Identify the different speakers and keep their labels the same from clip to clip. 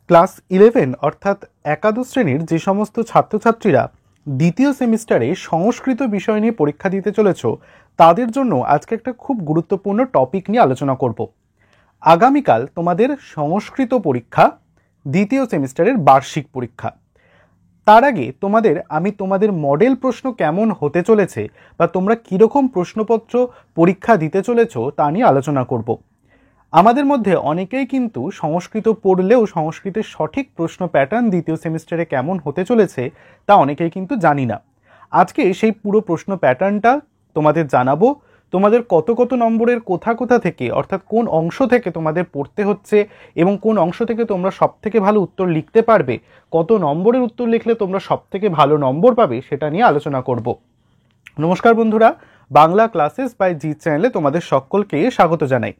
Speaker 1: Class 11 অর্থাৎ একাদশ শ্রেণীর যে সমস্ত ছাত্রছাত্রীরা দ্বিতীয় সেমিস্টারে সংস্কৃত বিষয় নিয়ে পরীক্ষা দিতে চলেছ তাদের জন্য আজকে একটা খুব গুরুত্বপূর্ণ টপিক নিয়ে আলোচনা করব। আগামীকাল তোমাদের সংস্কৃত পরীক্ষা, দ্বিতীয় সেমিস্টারের বার্ষিক পরীক্ষা। তার আগে আমি তোমাদের মডেল প্রশ্ন কেমন হতে চলেছে বা তোমরা কীরকম প্রশ্নপত্র পরীক্ষা দিতে চলেছ তা নিয়ে আলোচনা করব। আমাদের মধ্যে অনেকেই কিন্তু সংস্কৃত পড়লেও সংস্কৃতের সঠিক প্রশ্ন প্যাটার্ন দ্বিতীয় সেমিস্টারে কেমন হতে চলেছে তা অনেকেই কিন্তু জানি না। আজকে সেই পুরো প্রশ্ন প্যাটার্নটা তোমাদের জানাবো। তোমাদের কত কত নম্বরের কোথা থেকে অর্থাৎ কোন অংশ থেকে তোমাদের পড়তে হচ্ছে এবং কোন অংশ থেকে তোমরা সবথেকে ভালো উত্তর লিখতে পারবে, কত নম্বরের উত্তর লিখলে তোমরা সবথেকে ভালো নম্বর পাবে সেটা নিয়ে আলোচনা করব। নমস্কার বন্ধুরা, বাংলা ক্লাসেস বাই জিৎ চ্যানেলে তোমাদের সকলকে স্বাগত জানাই।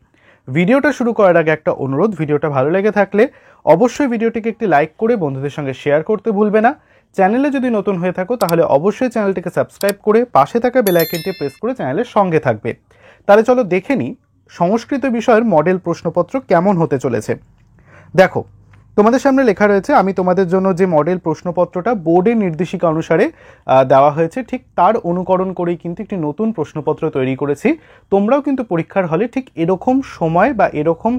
Speaker 1: ভিডিওটা শুরু করার আগে একটা অনুরোধ, ভিডিওটা ভালো লেগে থাকলে অবশ্যই ভিডিওটিকে একটি লাইক করে বন্ধুদের সঙ্গে শেয়ার করতে ভুলবে না। চ্যানেলে যদি নতুন হয়ে থাকো তাহলে অবশ্যই চ্যানেলটিকে সাবস্ক্রাইব করে পাশে থাকা বেল আইকনটি প্রেস করে চ্যানেলের সঙ্গে থাকবে। তাহলে চলো দেখে নিই সংস্কৃত বিষয়ের মডেল প্রশ্নপত্র কেমন হতে চলেছে। দেখো, তোমাদের সামনে লেখা রয়েছে, আমি তোমাদের জন্য যে মডেল প্রশ্নপত্রটা বোর্ডের নির্দেশিকা অনুসারে দেওয়া হয়েছে ঠিক তার অনুকরণ করেই কিন্তু একটি নতুন প্রশ্নপত্র তৈরি করেছি। তোমরাও কিন্তু পরীক্ষার হলে ঠিক এরকম সময় বা এরকম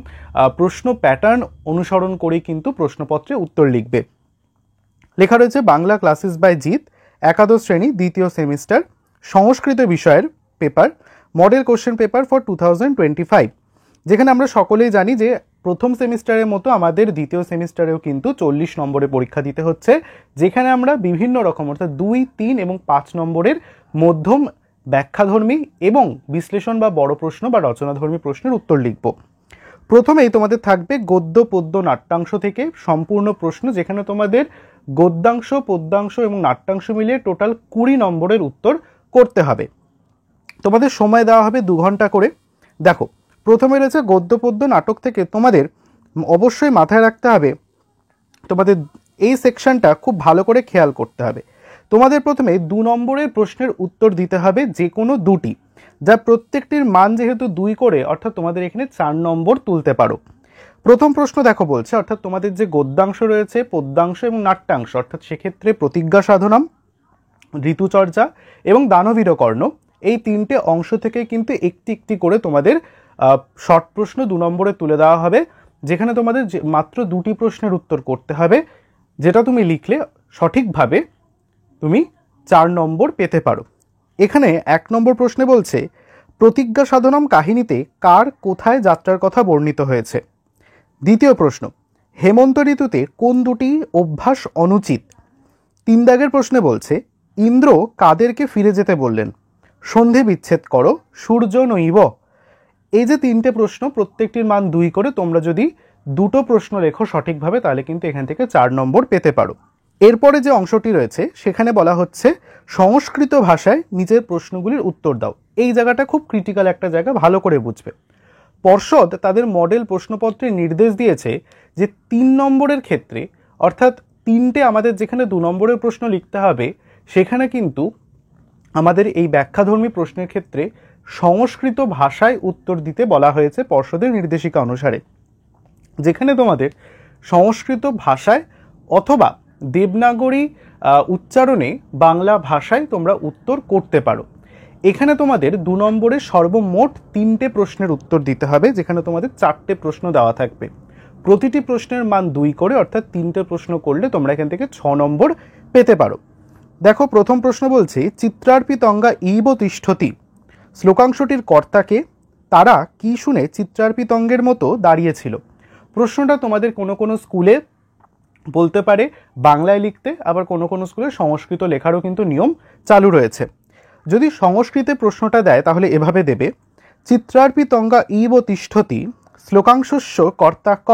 Speaker 1: প্রশ্ন প্যাটার্ন অনুসরণ করেই কিন্তু প্রশ্নপত্রে উত্তর লিখবে। লেখা রয়েছে বাংলা ক্লাসেস বাই জিৎ, একাদশ শ্রেণী, দ্বিতীয় সেমিস্টার, সংস্কৃত বিষয়ের paper, model question paper for 2025। যেখানে আমরা সকলেই জানি যে প্রথম সেমিস্টারের মতো আমাদের দ্বিতীয় সেমিস্টারেও কিন্তু 40 নম্বরে পরীক্ষা দিতে হচ্ছে, যেখানে আমরা বিভিন্ন রকম অর্থাৎ 2, 3 এবং 5 নম্বরের মধ্যম ব্যাখ্যাধর্মী এবং বিশ্লেষণ বা বড় প্রশ্ন বা রচনাধর্মী প্রশ্নের উত্তর লিখব। প্রথমেই তোমাদের থাকবে গদ্য পদ্য নাট্যাংশ থেকে সম্পূর্ণ প্রশ্ন, যেখানে তোমাদের গদ্যাংশ, পদ্যাংশ এবং নাট্যাংশ মিলিয়ে টোটাল 20 নম্বরের উত্তর করতে হবে। তোমাদের সময় দেওয়া হবে 2 ঘন্টা করে। দেখো, প্রথমে রয়েছে গদ্য পদ্য নাটক থেকে। তোমাদের অবশ্যই মাথায় রাখতে হবে, তোমাদের এই সেকশনটা খুব ভালো করে খেয়াল করতে হবে। তোমাদের প্রথমে 2 নম্বরের প্রশ্নের উত্তর দিতে হবে, যে কোনো 2টি, যা প্রত্যেকটির মান যেহেতু 2 করে অর্থাৎ তোমাদের এখানে 4 নম্বর তুলতে পারো। প্রথম প্রশ্ন দেখো বলছে, অর্থাৎ তোমাদের যে গদ্যাংশ রয়েছে, পদ্যাংশ এবং নাট্যাংশ, অর্থাৎ সেক্ষেত্রে প্রতিজ্ঞা সাধনম, ঋতুচর্যা এবং দানবীর কর্ণ, এই 3টে অংশ থেকে কিন্তু একটি একটি করে তোমাদের শর্ট প্রশ্ন 2 নম্বরে তুলে দেওয়া হবে, যেখানে তোমাদের মাত্র 2টি প্রশ্নের উত্তর করতে হবে, যেটা তুমি লিখলে সঠিকভাবে তুমি 4 নম্বর পেতে পারো। এখানে 1 নম্বর প্রশ্নে বলছে, প্রতিজ্ঞা সাধনম কাহিনীতে কার কোথায় যাত্রার কথা বর্ণিত হয়েছে। দ্বিতীয় প্রশ্ন, হেমন্ত ঋতুতে কোন 2টি অভ্যাস অনুচিত। 3 দাগের প্রশ্নে বলছে, ইন্দ্র কাদেরকে ফিরে যেতে বললেন। সন্ধে বিচ্ছেদ করো, সূর্য নৈব। এই যে 3টে প্রশ্ন, প্রত্যেকটির মান 2 করে, তোমরা যদি 2টো প্রশ্ন লেখো সঠিকভাবে তাহলে কিন্তু এখান থেকে 4 নম্বর পেতে পারো। এরপরে যে অংশটি রয়েছে সেখানে বলা হচ্ছে সংস্কৃত ভাষায় নিজের প্রশ্নগুলির উত্তর দাও। এই জায়গাটা খুব ক্রিটিক্যাল একটা জায়গা, ভালো করে বুঝবে। পর্ষদ তাদের মডেল প্রশ্নপত্রে নির্দেশ দিয়েছে যে 3 নম্বরের ক্ষেত্রে, অর্থাৎ 3টে আমাদের যেখানে 2 নম্বরের প্রশ্ন লিখতে হবে, সেখানে কিন্তু আমাদের এই ব্যাখ্যাধর্মী প্রশ্নের ক্ষেত্রে সংস্কৃত ভাষায় উত্তর দিতে বলা হয়েছে পর্ষদের নির্দেশিকা অনুসারে, যেখানে তোমাদের সংস্কৃত ভাষায় অথবা দেবনাগরী উচ্চারণে বাংলা ভাষায় তোমরা উত্তর করতে পারো। এখানে তোমাদের 2 নম্বরে সর্বমোট 3টে প্রশ্নের উত্তর দিতে হবে, যেখানে তোমাদের 4টে প্রশ্ন দেওয়া থাকবে। প্রতিটি প্রশ্নের মান 2 করে, অর্থাৎ 3টে প্রশ্ন করলে তোমরা এখান থেকে 6 নম্বর পেতে পারো। দেখো, প্রথম প্রশ্ন বলছে, চিত্রার্পিতঙ্গা ইব তিষ্ঠতি। শ্লোকাংশটির কর্তাকে, তারা কি শুনে চিত্রার্পিতঙ্গের মতো দাঁড়িয়েছিল। প্রশ্নটা তোমাদের কোনো কোনো স্কুলে বলতে পারে বাংলায় লিখতে, আবার কোনো কোনো স্কুলে সংস্কৃত লেখারও কিন্তু নিয়ম চালু রয়েছে। যদি সংস্কৃতে প্রশ্নটা দেয় তাহলে এভাবে দেবে, চিত্রার্পিতঙ্গা ইব তিষ্ঠতি শ্লোকাংশস্য কর্তা ক,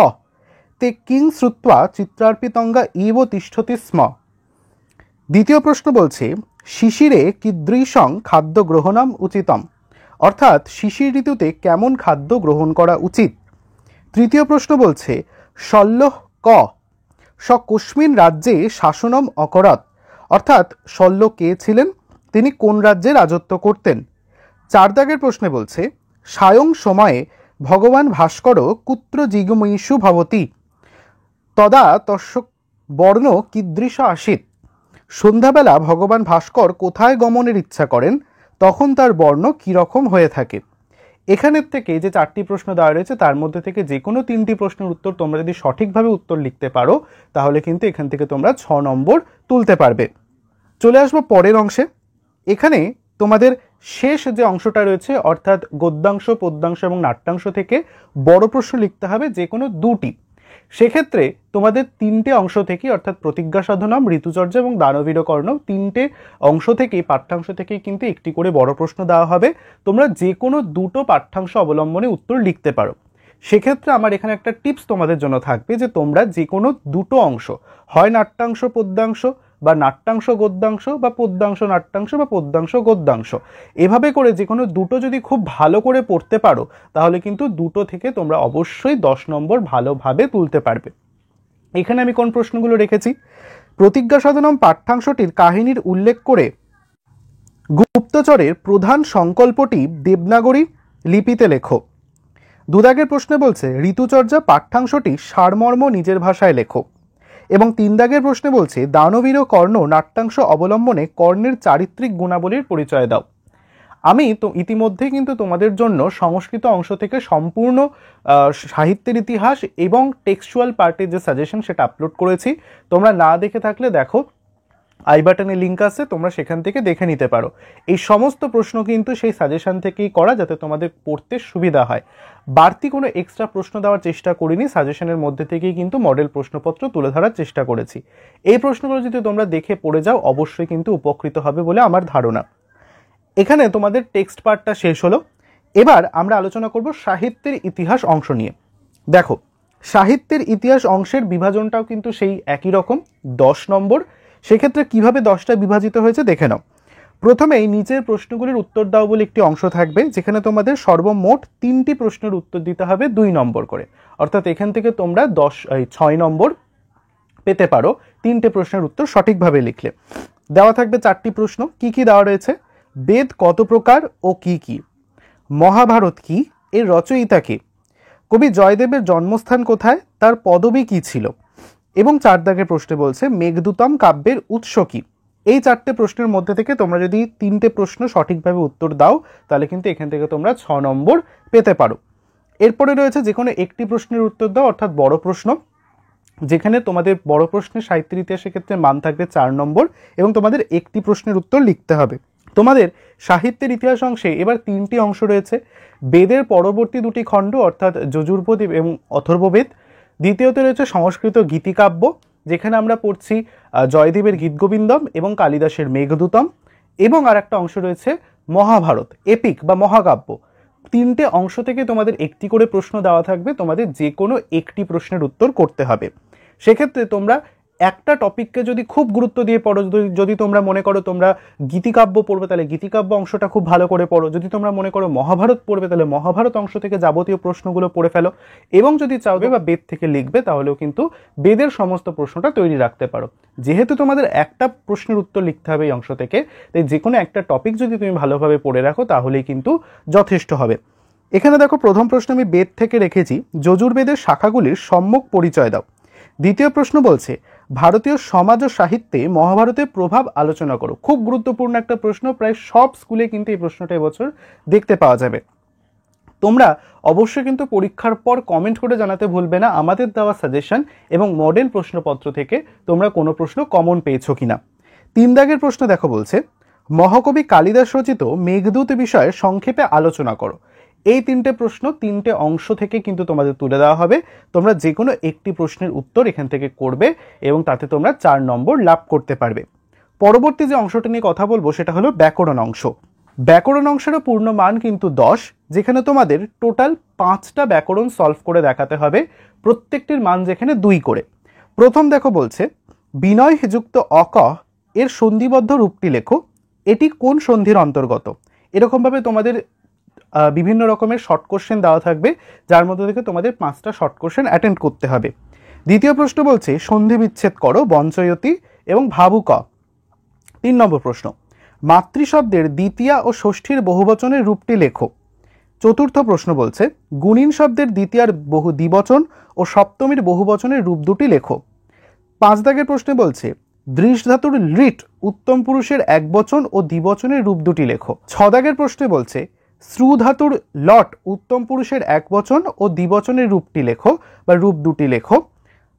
Speaker 1: তে কিং শ্রুত্বা চিত্রার্পিতঙ্গা ইব তিষ্ঠতি স্ম। দ্বিতীয় প্রশ্ন বলছে, শিশিরে কীদৃশং খাদ্য গ্রহণম উচিতম, অর্থাৎ শিশির ঋতুতে কেমন খাদ্য গ্রহণ করা উচিত। তৃতীয় প্রশ্ন বলছে, শল্যঃ ক স কস্মিন রাজ্যে শাসনম অকরৎ, অর্থাৎ শল্য কে ছিলেন, তিনি কোন রাজ্যে রাজত্ব করতেন। 4 দাগের প্রশ্নে বলছে, সায়ং সময়ে ভগবান ভাস্কর কুত্র জিগমীষু ভবতি, তদা তস্য বর্ণ কীদৃশ আসিত, সন্ধ্যাবেলা ভগবান ভাস্কর কোথায় গমনের ইচ্ছা করেন, তখন তার বর্ণ কীরকম হয়ে থাকে। এখানের থেকে যে 4টি প্রশ্ন দেওয়া রয়েছে তার মধ্যে থেকে যে কোনো 3টি প্রশ্নের উত্তর তোমরা যদি সঠিকভাবে উত্তর লিখতে পারো তাহলে কিন্তু এখান থেকে তোমরা 6 নম্বর তুলতে পারবে। চলে আসবো পরের অংশে। এখানে তোমাদের শেষ যে অংশটা রয়েছে অর্থাৎ গদ্যাংশ, পদ্যাংশ এবং নাট্যাংশ থেকে বড় প্রশ্ন লিখতে হবে যে কোনো 2টি। সেক্ষেত্রে তোমাদের 3টে অংশ থেকে অর্থাৎ প্রতিজ্ঞা সাধনম, ঋতুচর্যা এবং দানবীর কর্ণ 3টে অংশ থেকেই পাঠ্যাংশ থেকেই কিন্তু একটি করে বড় প্রশ্ন দেওয়া হবে। তোমরা যে কোনো 2টো পাঠ্যাংশ অবলম্বনে উত্তর লিখতে পারো। সেক্ষেত্রে আমার এখানে একটা টিপস তোমাদের জন্য থাকবে যে তোমরা যে কোনো 2টো অংশ, হয় নাট্যাংশ পদ্যাংশ বা নাট্যাংশ গদ্যাংশ বা পদ্যাংশ নাট্যাংশ বা পদ্যাংশ গদ্যাংশ, এভাবে করে যে কোনো 2টো যদি খুব ভালো করে পড়তে পারো তাহলে কিন্তু 2টো থেকে তোমরা অবশ্যই 10 নম্বর ভালোভাবে তুলতে পারবে। এখানে আমি কোন প্রশ্নগুলো রেখেছি, প্রতিজ্ঞা সাধনম পাঠ্যাংশটির কাহিনীর উল্লেখ করে গুপ্তচরের প্রধান সংকল্পটি দেবনাগরী লিপিতে লেখো। 2 দাগের প্রশ্নে বলছে ঋতুচর্যা পাঠ্যাংশটি সারমর্ম নিজের ভাষায় লেখো। এবং 3 দাগের প্রশ্নে বলছে দানবীর কর্ণ নাট্যাংশ অবলম্বনে কর্ণের চারিত্রিক গুণাবলীর পরিচয় দাও। আমি তো ইতিমধ্যে কিন্তু তোমাদের জন্য সংস্কৃত অংশ থেকে সম্পূর্ণ সাহিত্যের ইতিহাস এবং টেক্সচুয়াল পার্টের যে সাজেশন সেটা আপলোড করেছি। তোমরা না দেখে থাকলে দেখো, আই বাটনে লিঙ্ক আছে, তোমরা সেখান থেকে দেখে নিতে পারো। এই সমস্ত প্রশ্ন কিন্তু সেই সাজেশন থেকেই করা যাতে তোমাদের পড়তে সুবিধা হয়। বাড়তি কোনো এক্সট্রা প্রশ্ন দেওয়ার চেষ্টা করিনি, সাজেশনের মধ্যে থেকেই কিন্তু মডেল প্রশ্নপত্র তুলে ধরার চেষ্টা করেছি। এই প্রশ্নগুলো যদি তোমরা দেখে পড়ে যাও অবশ্যই কিন্তু উপকৃত হবে বলে আমার ধারণা। এখানে তোমাদের টেক্সট পার্টটা শেষ হলো। এবার আমরা আলোচনা করব সাহিত্যের ইতিহাস অংশ নিয়ে। দেখো, সাহিত্যের ইতিহাস অংশের বিভাজনটাও কিন্তু সেই একই রকম, 10 নম্বর। সেক্ষেত্রে কিভাবে 10টা বিভাজিত হয়েছে দেখে নাও। প্রথমেই নিচের প্রশ্নগুলির উত্তর দাও বলে একটি অংশ থাকবে, যেখানে তোমাদের সর্বমোট 3টি প্রশ্নের উত্তর দিতে হবে 2 নম্বর করে। অর্থাৎ এখান থেকে তোমরা 6 নম্বর পেতে পারো 3টে প্রশ্নের উত্তর সঠিকভাবে লিখলে। দেওয়া থাকবে 4টি প্রশ্ন। কি কি দেওয়া রয়েছে, বেদ কত প্রকার ও কি কি, মহাভারত কি, এর রচয়িতা কে, কবি জয়দেবের জন্মস্থান কোথায়, তার পদবী কি ছিল, এবং 4 দাগের প্রশ্নে বলছে মেঘদূতম কাব্যের উৎস কি। এই 4টে প্রশ্নের মধ্যে থেকে তোমরা যদি 3টে প্রশ্ন সঠিকভাবে উত্তর দাও তাহলে কিন্তু এখান থেকে তোমরা 6 নম্বর পেতে পারো। এরপরে রয়েছে যে কোনো একটি প্রশ্নের উত্তর দাও অর্থাৎ বড় প্রশ্ন, যেখানে তোমাদের বড় প্রশ্নের সাহিত্যের ইতিহাসের ক্ষেত্রে মান থাকবে 4 নম্বর এবং তোমাদের একটি প্রশ্নের উত্তর লিখতে হবে। তোমাদের সাহিত্যের ইতিহাস অংশে এবার 3টি অংশ রয়েছে। বেদের পরবর্তী 2টি খণ্ড অর্থাৎ যজুর্বেদ এবং অথর্ববেদ। দ্বিতীয়তে রয়েছে সংস্কৃত গীতিকাব্য, যেখানে আমরা পড়ছি জয়দেবের গীতগোবিন্দম এবং কালিদাসের মেঘদূতম। এবং আর একটা অংশ রয়েছে মহাভারত, এপিক বা মহাকাব্য। 3টে অংশ থেকে তোমাদের একটি করে প্রশ্ন দেওয়া থাকবে, তোমাদের যে কোনো একটি প্রশ্নের উত্তর করতে হবে। সেক্ষেত্রে তোমরা একটা টপিককে যদি খুব গুরুত্ব দিয়ে পড়ো, যদি তোমরা মনে করো তোমরা গীতিকাব্য পড়বে তাহলে গীতিকাব্য অংশটা খুব ভালো করে পড়ো, যদি তোমরা মনে করো মহাভারত পড়বে তাহলে মহাভারত অংশ থেকে যাবতীয় প্রশ্নগুলো পড়ে ফেলো, এবং যদি চাওবে বা বেদ থেকে লিখবে তাহলেও কিন্তু বেদের সমস্ত প্রশ্নটা তৈরি রাখতে পারো। যেহেতু তোমাদের একটা প্রশ্নের উত্তর লিখতে হবে এই অংশ থেকে, তাই যে কোনো একটা টপিক যদি তুমি ভালোভাবে পড়ে রাখো তাহলেই কিন্তু যথেষ্ট হবে। এখানে দেখো, প্রথম প্রশ্ন আমি বেদ থেকে রেখেছি, যজুর্বেদের শাখাগুলির সম্যক পরিচয় দাও। দ্বিতীয় প্রশ্ন বলছে ভারতীয় সমাজ ও সাহিত্যে মহাভারতের প্রভাব আলোচনা করো। খুব গুরুত্বপূর্ণ একটা প্রশ্ন, প্রায় সব স্কুলে কিন্তু এই প্রশ্নটা এবছর দেখতে পাওয়া যাবে। তোমরা অবশ্যই কিন্তু পরীক্ষার পর কমেন্ট করে জানাতে ভুলবে না আমাদের দেওয়া সাজেশন এবং মডেল প্রশ্নপত্র থেকে তোমরা কোনো প্রশ্ন কমন পেয়েছো কিনা। 3 দাগের প্রশ্ন দেখো, বলছে মহাকবি কালিদাস রচিত মেঘদূত বিষয়ে সংক্ষেপে আলোচনা করো। এই 3টে প্রশ্ন 3টে অংশ থেকে কিন্তু তোমাদের তুলে দেওয়া হবে। তোমরা যে কোনো একটি প্রশ্নের উত্তর এখান থেকে করবে এবং তাতে তোমরা 4 নম্বর লাভ করতে পারবে। পরবর্তী যে অংশটা নিয়ে কথা বলবো সেটা হলো ব্যাকরণ অংশ। ব্যাকরণ অংশেরও পূর্ণ মান কিন্তু 10, যেখানে তোমাদের টোটাল 5টা ব্যাকরণ সলভ করে দেখাতে হবে, প্রত্যেকটির মান যেখানে 2 করে। প্রথম দেখো, বলছে বিনয় যুক্ত অক এর সন্ধিবদ্ধ রূপটি লেখো, এটি কোন সন্ধির অন্তর্গত। এরকমভাবে তোমাদের বিভিন্ন রকমের শর্ট কোশ্চেন দেওয়া থাকবে, যার মধ্যে থেকে তোমাদের 5টা শর্ট কোশ্চেন অ্যাটেন্ড করতে হবে। দ্বিতীয় প্রশ্ন বলছে সন্ধি বিচ্ছেদ করো বঞ্চয়তি এবং ভাবুক। 3 নম্বর প্রশ্ন মাতৃশব্দের দ্বিতীয়া ও ষষ্ঠীর বহুবচনের রূপটি লেখো। চতুর্থ প্রশ্ন বলছে গুণিন শব্দের দ্বিতীয়ার বহু দ্বিবচন ও সপ্তমীর বহুবচনের রূপ দুটি লেখো। 5 দাগের প্রশ্নে বলছে দৃশ ধাতুর লিট উত্তম পুরুষের একবচন ও দ্বিবচনের রূপ দুটি লেখো। 6 দাগের প্রশ্নে বলছে শ্রু ধাতুর লট উত্তম পুরুষের একবচন ও দ্বিবচনের রূপটি লেখো বা রূপ দুটি লেখো।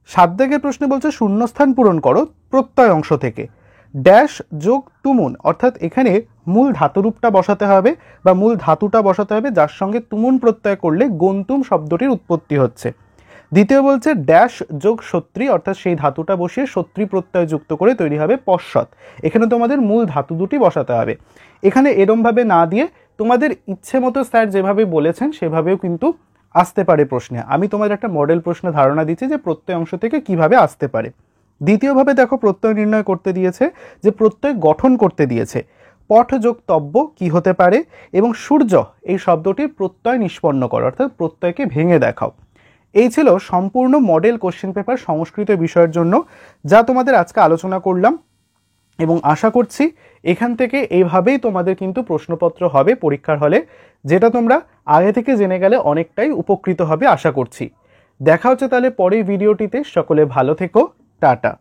Speaker 1: 7 দাগের প্রশ্নে বলছে শূন্যস্থান পূরণ করো প্রত্যয় অংশ থেকে। ড্যাশ যোগ তুমুন, অর্থাৎ এখানে মূল ধাতুরূপটা বসাতে হবে বা মূল ধাতুটা বসাতে হবে যার সঙ্গে তুমুন প্রত্যয় করলে গন্তুম শব্দটির উৎপত্তি হচ্ছে। দ্বিতীয় বলছে ড্যাশ যোগ সত্রী, অর্থাৎ সেই ধাতুটা বসিয়ে সত্রী প্রত্যয় যুক্ত করে তৈরি হবে পশ্চাৎ। এখানে তোমাদের মূল ধাতু দুটি বসাতে হবে। এখানে এরমভাবে না দিয়ে তোমাদের ইচ্ছে মতো স্যার যেভাবে বলেছেন সেভাবেও কিন্তু আসতে পারে প্রশ্নে। আমি তোমাদের একটা মডেল প্রশ্ন ধারণা দিচ্ছি যে প্রত্যয় অংশ থেকে কিভাবে আসতে পারে। দ্বিতীয়ভাবে দেখো প্রত্যয় নির্ণয় করতে দিয়েছে, যে প্রত্যয় গঠন করতে দিয়েছে। পঠ যোগ তব্য কি হতে পারে এবং সূর্য এই শব্দটির প্রত্যয় নিষ্পন্ন করো, অর্থাৎ প্রত্যয়কে ভেঙে দেখাও। এই ছিল সম্পূর্ণ মডেল কোশ্চেন পেপার সংস্কৃত বিষয়ের জন্য, যা তোমাদের আজকে আলোচনা করলাম এবং আশা করছি এখান থেকে এইভাবেই তোমাদের কিন্তু প্রশ্নপত্র হবে পরীক্ষার হলে, যেটা তোমরা আগে থেকে জেনে গেলে অনেকটাই উপকৃত হবে আশা করছি। দেখা হচ্ছে তাহলে পরের ভিডিওটিতে। সকলে ভালো থেকো, টাটা।